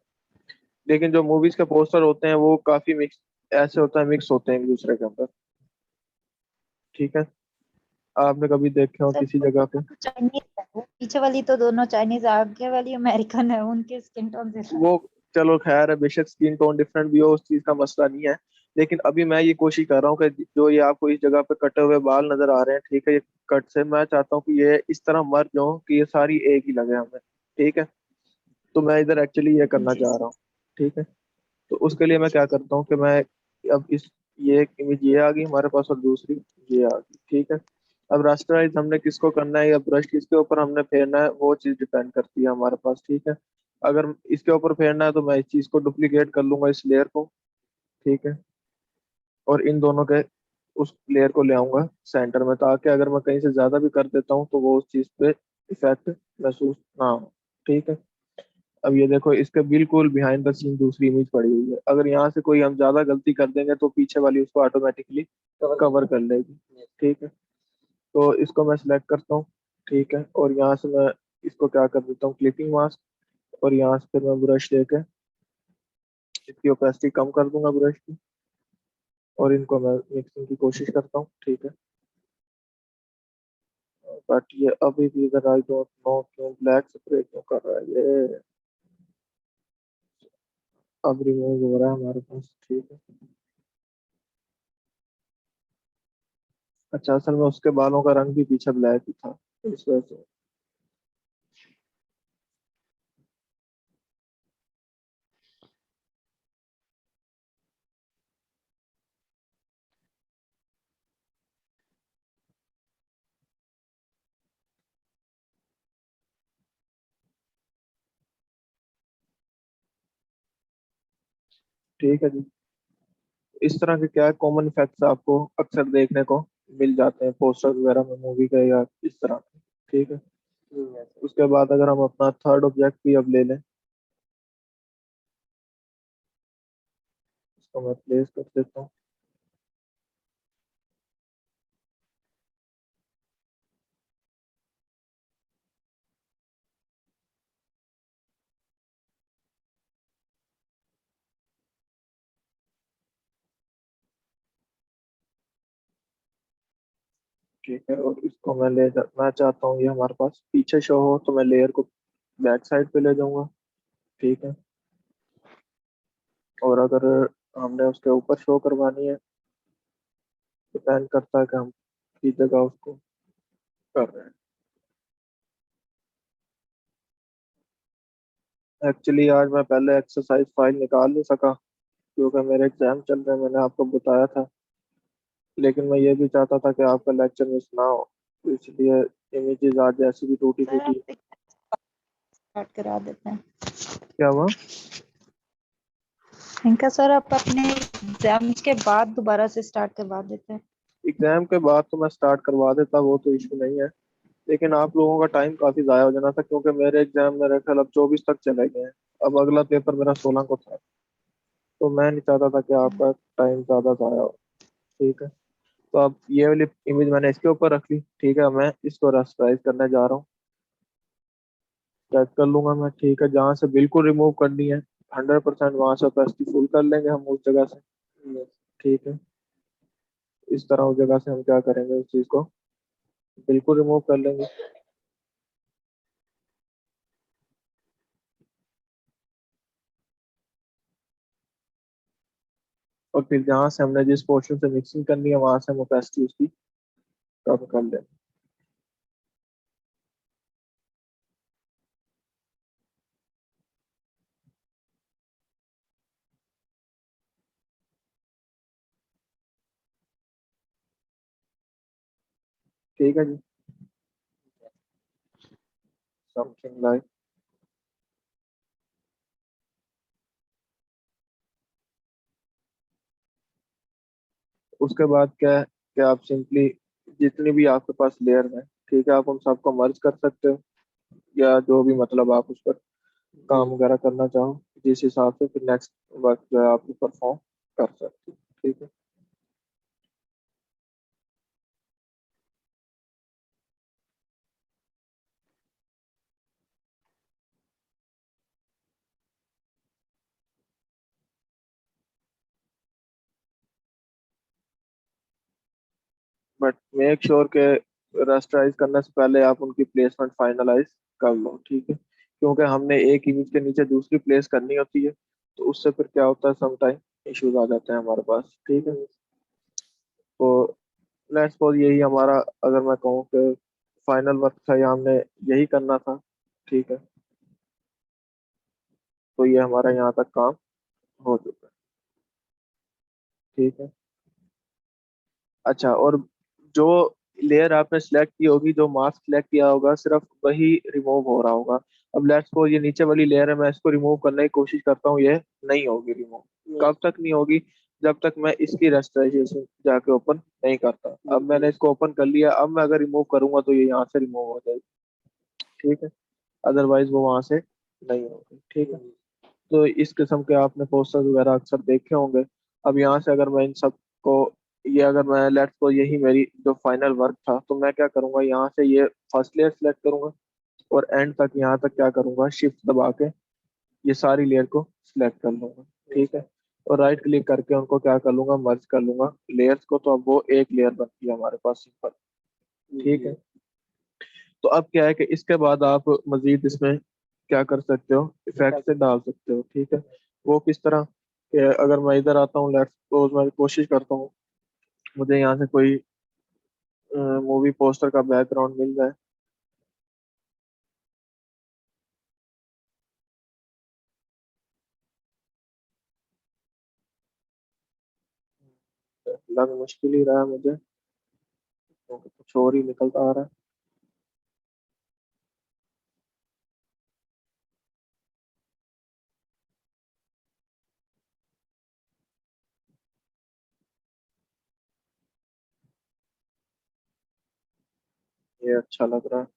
Speaker 1: लेकिन जो मूवीज के पोस्टर होते हैं वो काफी मिक्स ऐसे होता है, मिक्स होते हैं एक दूसरे के अंदर, ठीक है। आपने कभी देखे हो
Speaker 2: सर
Speaker 1: किसी
Speaker 2: वो
Speaker 1: जगह पे?
Speaker 2: दोनों चाइनीज है, वो पीछे वाली तो दोनों चाइनीज, आगे वाली अमेरिकन है, उनके स्किन टोन जैसा।
Speaker 1: वो चलो खैर है, बेशक स्किन टोन डिफरेंट भी हो, उस चीज का मसला नहीं है। लेकिन अभी मैं ये कोशिश कर रहा हूँ कि जो ये आपको इस जगह पे कटे हुए बाल नजर आ रहे हैं, ठीक है, ये कट से मैं चाहता हूँ कि ये इस तरह मर्ज हो कि ये सारी एक ही लगे हमें, ठीक है। तो मैं इधर एक्चुअली ये करना
Speaker 2: जी
Speaker 1: चाह रहा हूँ, ठीक है। तो उसके लिए मैं क्या करता हूँ कि मैं अब इस ये एक इमेज ये आ गई हमारे पास और दूसरी ये आ गई, ठीक है। अब रास्टराइज हमने किसको करना है या ब्रश किसके ऊपर हमने फेरना है वो चीज डिपेंड करती है हमारे पास, ठीक है। अगर इसके ऊपर फेरना है तो मैं इस चीज को डुप्लीकेट कर लूंगा, इस लेयर को, ठीक है, और इन दोनों के उस लेयर को ले आऊंगा सेंटर में, ताकि अगर मैं कहीं से ज्यादा भी कर देता हूँ तो वो उस चीज पे इफेक्ट महसूस ना हो, ठीक है। अब ये देखो इसके बिल्कुल बिहाइंड द सीन दूसरी इमेज पड़ी हुई है, अगर यहाँ से कोई हम ज्यादा गलती कर देंगे तो पीछे वाली उसको ऑटोमेटिकली कवर कर लेगी, ठीक है। तो इसको मैं सिलेक्ट करता हूँ, ठीक है, और यहाँ से मैं इसको क्या कर देता हूँ, क्लिपिंग मास्क, और यहाँ से फिर मैं ब्रश लेके इसकी ओपेसिटी कम कर दूंगा ब्रश की, और इनको मैं मिक्सिंग की कोशिश करता हूँ, ठीक है। बट ये अभी भी इधर आई डोंट नो क्यों ब्लैक स्प्रे क्यों कर रहा है ये। अब रिमूव हो रहा है हमारे पास, ठीक है। अच्छा, असल में उसके बालों का रंग भी पीछे ब्लैक ही था, तो इस वजह से। ठीक है जी। इस तरह के क्या कॉमन इफेक्ट्स आपको अक्सर देखने को मिल जाते हैं पोस्टर वगैरह में मूवी के या इस तरह के, ठीक है। उसके बाद अगर हम अपना थर्ड ऑब्जेक्ट भी अब ले लें, इसको मैं प्लेस कर देता हूँ। ठीक है, और इसको मैं चाहता हूँ ये हमारे पास पीछे शो हो, तो मैं लेयर को बैक साइड पे ले जाऊंगा, ठीक है। और अगर हमने उसके ऊपर शो करवानी है, डिपेंड करता है कि हम किस जगह उसको कर रहे हैं। एक्चुअली आज मैं पहले एक्सरसाइज फाइल निकाल नहीं सका क्योंकि मेरे एग्जाम चल रहे हैं, मैंने आपको बताया था। लेकिन मैं ये भी चाहता था कि आपका लेक्चर मिस ना हो, तो इसलिए इमेजेस आज ऐसी भी टूटी
Speaker 2: सर
Speaker 1: फूटी।
Speaker 2: आप स्टार्ट करा देते हैं
Speaker 1: क्या हुआ?
Speaker 2: इनका। सर आप अपने एग्जाम के बाद दोबारा से स्टार्ट करवा देते हैं।
Speaker 1: एग्जाम के बाद तो मैं स्टार्ट करवा देता, वो तो इशू नहीं है। लेकिन आप लोगों का टाइम काफी जाया हो जाना था क्योंकि मेरे एग्जाम मेरे ख्याल अब 24 तक चले गए हैं। अब अगला पेपर मेरा 16 को था। तो मैं नहीं चाहता था कि आपका टाइम ज़्यादा ज़ाया हो। ठीक है, तो अब ये वाली इमेज मैंने इसके ऊपर रख ली। ठीक है, मैं इसको रस्टराइज करने जा रहा हूँ। चेक कर लूंगा मैं। ठीक है, जहाँ से बिल्कुल रिमूव करनी है 100%, वहां से ओपेसिटी फुल कर लेंगे हम उस जगह से। ठीक है, इस तरह उस जगह से हम क्या करेंगे, उस चीज को बिल्कुल रिमूव कर लेंगे। और फिर जहाँ से हमने जिस पोर्शन से मिक्सिंग करनी है वहां से हम ओपेसिटी उसकी कम कर लेंगे। ठीक है जी, समथिंग लाइक। उसके बाद क्या है कि आप सिंपली जितनी भी आपके पास लेयर है, ठीक है, आप उन सबको मर्ज कर सकते हो, या जो भी मतलब आप उस पर काम वगैरह करना चाहो, जिस हिसाब से फिर नेक्स्ट वर्क जो है आप परफॉर्म कर सकते हो। ठीक है, बट मेक श्योर के रस्टराइज करने से पहले आप उनकी प्लेसमेंट फाइनलाइज कर लो। ठीक है, क्योंकि हमने एक इमेज के नीचे दूसरी प्लेस करनी होती है, तो उससे फिर क्या होता है, सम टाइम इश्यूज आ जाते हैं हमारे पास। ठीक है, तो लेट्स सपोज यही हमारा, अगर मैं कहूँ कि फाइनल वर्क था या हमने यही करना था। ठीक है, तो ये हमारा यहाँ तक काम हो चुका है। ठीक है, अच्छा, और जो लेयर आपने सिलेक्ट की होगी, जो मास्क सिलेक्ट किया होगा, सिर्फ वही रिमूव हो रहा होगा। अब लेट्स सपोज ये नीचे वाली लेयर है, मैं इसको रिमूव करने की कोशिश करता हूँ, ये नहीं होगी रिमूव। कब तक नहीं होगी? जब तक मैं इसकी रेस्टराइजेशन जाके ओपन नहीं करता। अब मैंने इसको ओपन कर लिया, अब मैं अगर रिमूव करूंगा तो ये यहाँ से रिमूव हो जाएगी। ठीक है, अदरवाइज वो वहां से नहीं होगी। ठीक है, तो इस किस्म के आपने पोस्टर्स वगैरह अक्सर देखे होंगे। अब यहाँ से अगर मैं इन सब को, ये अगर मैं लेट्स को यही मेरी जो फाइनल वर्क था, तो मैं क्या करूंगा, यहाँ से ये फर्स्ट लेयर सेलेक्ट करूंगा और एंड तक यहाँ तक क्या करूंगा, शिफ्ट दबा के ये सारी लेयर को सिलेक्ट कर लूंगा। ठीक है, और राइट क्लिक करके उनको क्या कर लूंगा, मर्ज कर लूंगा लेयर्स को, तो अब वो एक लेयर बनती है हमारे पास सिंपल। ठीक है, तो अब क्या है कि इसके बाद आप मजीद इसमें क्या कर सकते हो, इफेक्ट से डाल सकते हो। ठीक है, वो किस तरह कि अगर मैं इधर आता हूँ, लेट्स सपोज मैं कोशिश करता हूँ मुझे यहाँ से कोई मूवी पोस्टर का बैकग्राउंड मिल जाए। लग मुश्किल ही रहा है मुझे, क्योंकि कुछ और ही निकलता आ रहा है। ये अच्छा लग रहा है।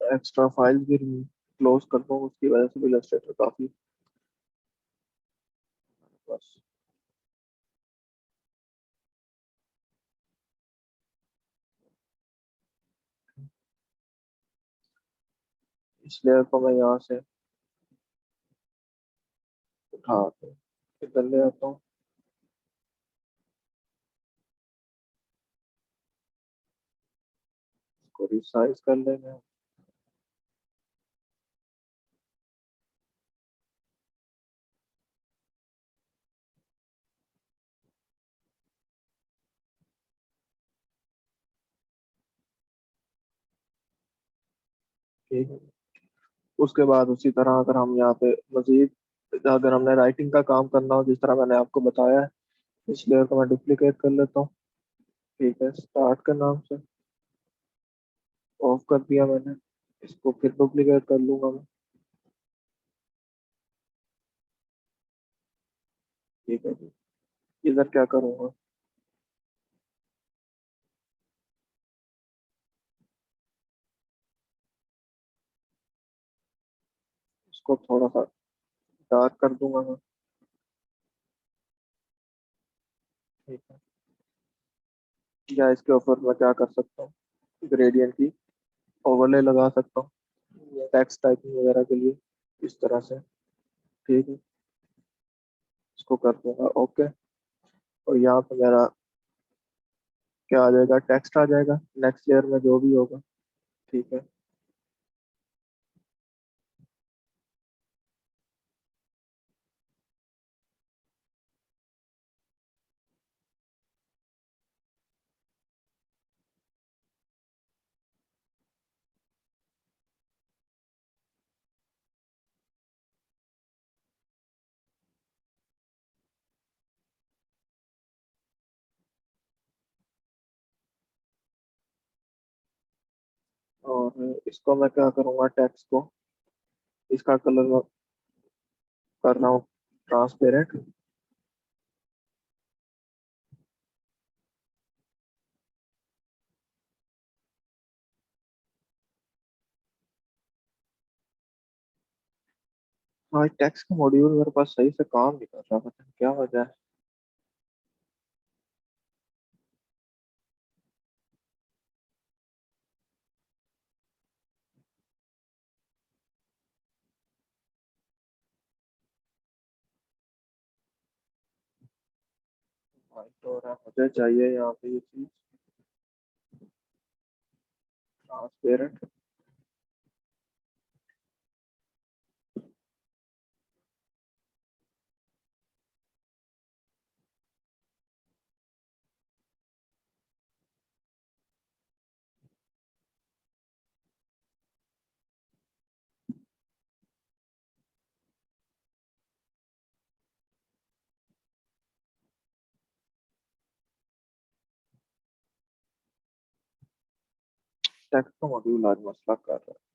Speaker 1: एक्स्ट्रा फाइल भी क्लोज कर दूँ, उसकी वजह से भी इलस्ट्रेटर काफी बस। इस लेयर को मैं यहाँ से उठा के इधर ले आता हूँ, इसको रिसाइज कर लेंगे। ठीक है, उसके बाद उसी तरह अगर हम यहाँ पे मजीद, अगर हमने राइटिंग का काम करना हो जिस तरह मैंने आपको बताया है, इस लेयर को मैं डुप्लीकेट कर लेता हूँ। ठीक है, स्टार्ट के नाम से ऑफ कर दिया मैंने, इसको फिर डुप्लीकेट कर लूंगा मैं। ठीक है जी। इधर क्या करूँगा? इसको थोड़ा सा डार्क कर दूंगा मैं। ठीक है। या इसके ऊपर मैं क्या कर सकता हूँ, ग्रेडियंट की ओवरले लगा सकता हूँ टेक्स्ट टाइपिंग वगैरह के लिए, इस तरह से। ठीक है, इसको कर दूंगा ओके। और यहाँ पे मेरा क्या आ जाएगा, टेक्स्ट आ जाएगा नेक्स्ट लेयर में जो भी होगा। ठीक है। और इसको मैं क्या करूँगा, टेक्स्ट को, इसका कलर मैं कर रहा हूँ ट्रांसपेरेंट। हाँ, टेक्स्ट का मॉड्यूल मेरे पास सही से काम नहीं कर रहा, पता नहीं क्या वजह है। वाइट हो रहा है, मुझे चाहिए यहाँ पे ये चीज ट्रांसपेरेंट। टेक्स्ट का मॉड्यूल आज मसला कर रहा है।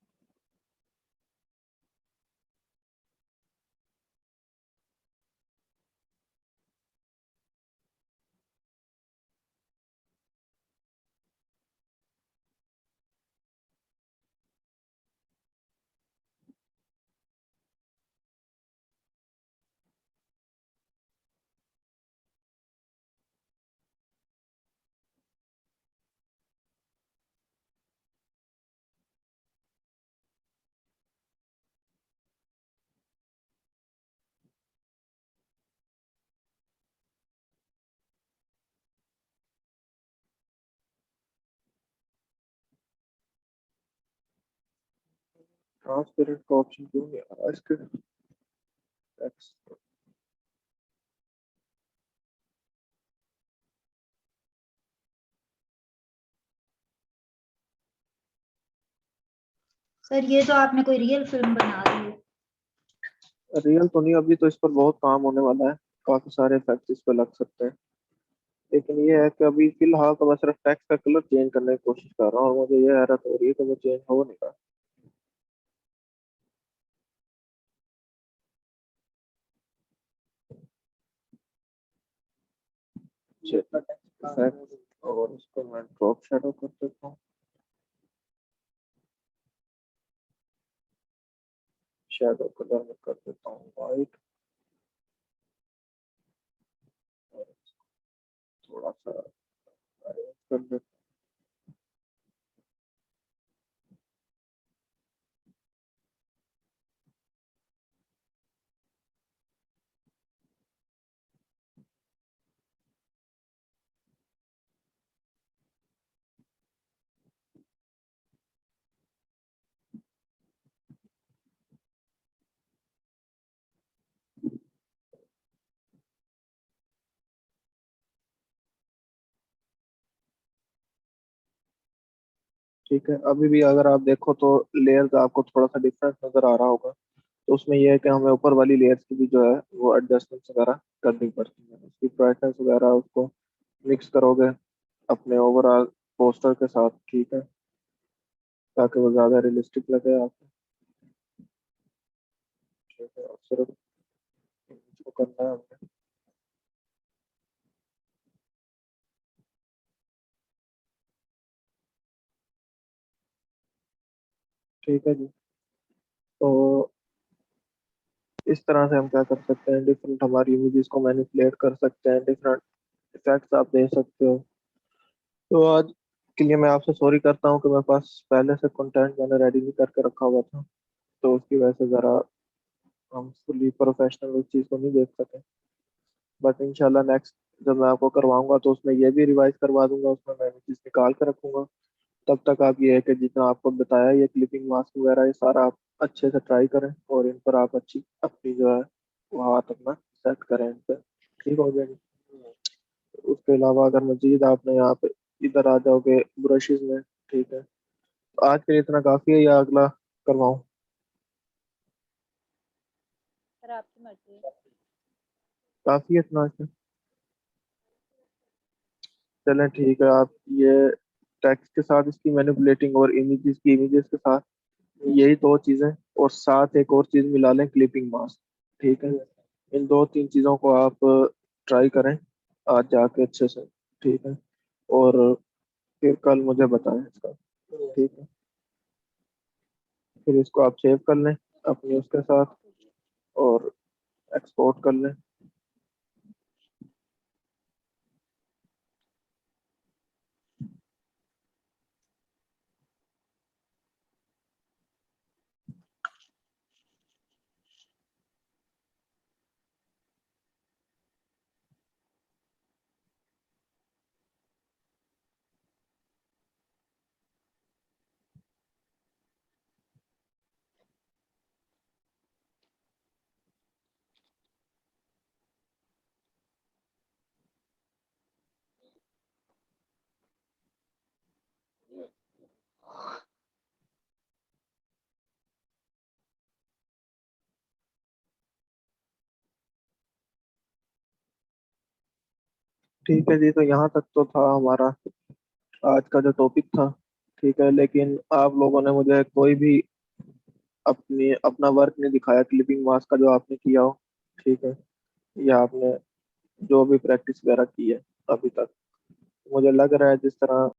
Speaker 1: ट्रांसपेरेंट का ऑप्शन क्यों नहीं आ रहा इसके टेक्स्ट?
Speaker 2: सर ये तो आपने कोई रियल फिल्म बना दी है।
Speaker 1: रियल तो नहीं, अभी तो इस पर बहुत काम होने वाला है, काफी सारे इफेक्ट्स इस पर लग सकते हैं। लेकिन ये है कि अभी फिलहाल तो मैं सिर्फ टेक्स्ट का कलर चेंज करने की कोशिश कर रहा हूँ, और मुझे ये हैरत हो रही है कि वो चेंज हो नहीं रहा। इफेक्ट, और इसको मैं ड्रॉप शेडो कर देता हूँ। शेडो कलर में कर देता हूँ वाइट, और थोड़ा सा arrange कर देता हूँ। ठीक है, अभी भी अगर आप देखो तो लेयर का आपको थोड़ा सा डिफरेंस नजर आ रहा होगा। तो उसमें यह है कि हमें ऊपर वाली लेयर्स की भी जो है वो एडजस्टमेंट्स वगैरह करनी पड़ती है, उसकी ब्राइटनेस वगैरह उसको मिक्स करोगे अपने ओवरऑल पोस्टर के साथ। ठीक है, ताकि वो ज़्यादा रियलिस्टिक लगे आपको। ठीक है, और सिर्फ इसको करना है हमने। ठीक है जी। तो इस तरह से हम क्या कर सकते हैं, डिफरेंट हमारी इमेजेस को मैनिपुलेट कर सकते हैं, डिफरेंट इफेक्ट्स आप दे सकते हो। तो आज के लिए मैं आपसे सॉरी करता हूँ कि मेरे पास पहले से कंटेंट मैंने रेडी नहीं करके रखा हुआ था, तो उसकी वजह से ज़रा हम फुली प्रोफेशनल उस चीज़ को नहीं देख सके। बट इंशाल्लाह नेक्स्ट जब मैं आपको करवाऊंगा तो उसमें ये भी रिवाइज करवा दूंगा, उसमें मैं चीज़ निकाल कर रखूंगा। तब तक आप ये है कि जितना आपको बताया, ये क्लिपिंग मास्क वगैरह ये सारा आप अच्छे से ट्राई करें और इन पर आप अच्छी अपनी जो है वो हाथ अपना सेट करें इन पर, ठीक हो जाएगी। उसके अलावा अगर मजीद आपने यहाँ पे इधर आ जाओगे ब्रशेज में, ठीक है। तो आज के लिए इतना काफ़ी है या अगला करवाऊँ?
Speaker 2: सर आपकी मर्जी है।
Speaker 1: काफ़ी है इतना अच्छा। चलें ठीक है, आप ये टेक्स्ट के साथ इसकी मैनिपुलेटिंग और इमेजेस के साथ यही दो चीज़ें, और साथ एक और चीज़ मिला लें, क्लिपिंग मास्क। ठीक है, इन दो तीन चीज़ों को आप ट्राई करें आज जाके अच्छे से, ठीक है। और फिर कल मुझे बताएं इसका, ठीक है। फिर इसको आप सेव कर लें अपने उसके साथ और एक्सपोर्ट कर लें। ठीक है जी, तो यहाँ तक तो था हमारा आज का जो टॉपिक था, ठीक है। लेकिन आप लोगों ने मुझे कोई भी अपना वर्क नहीं दिखाया क्लिपिंग मास्क का जो आपने किया हो, ठीक है, या आपने जो भी प्रैक्टिस वगैरह की है अभी तक। मुझे लग रहा है जिस तरह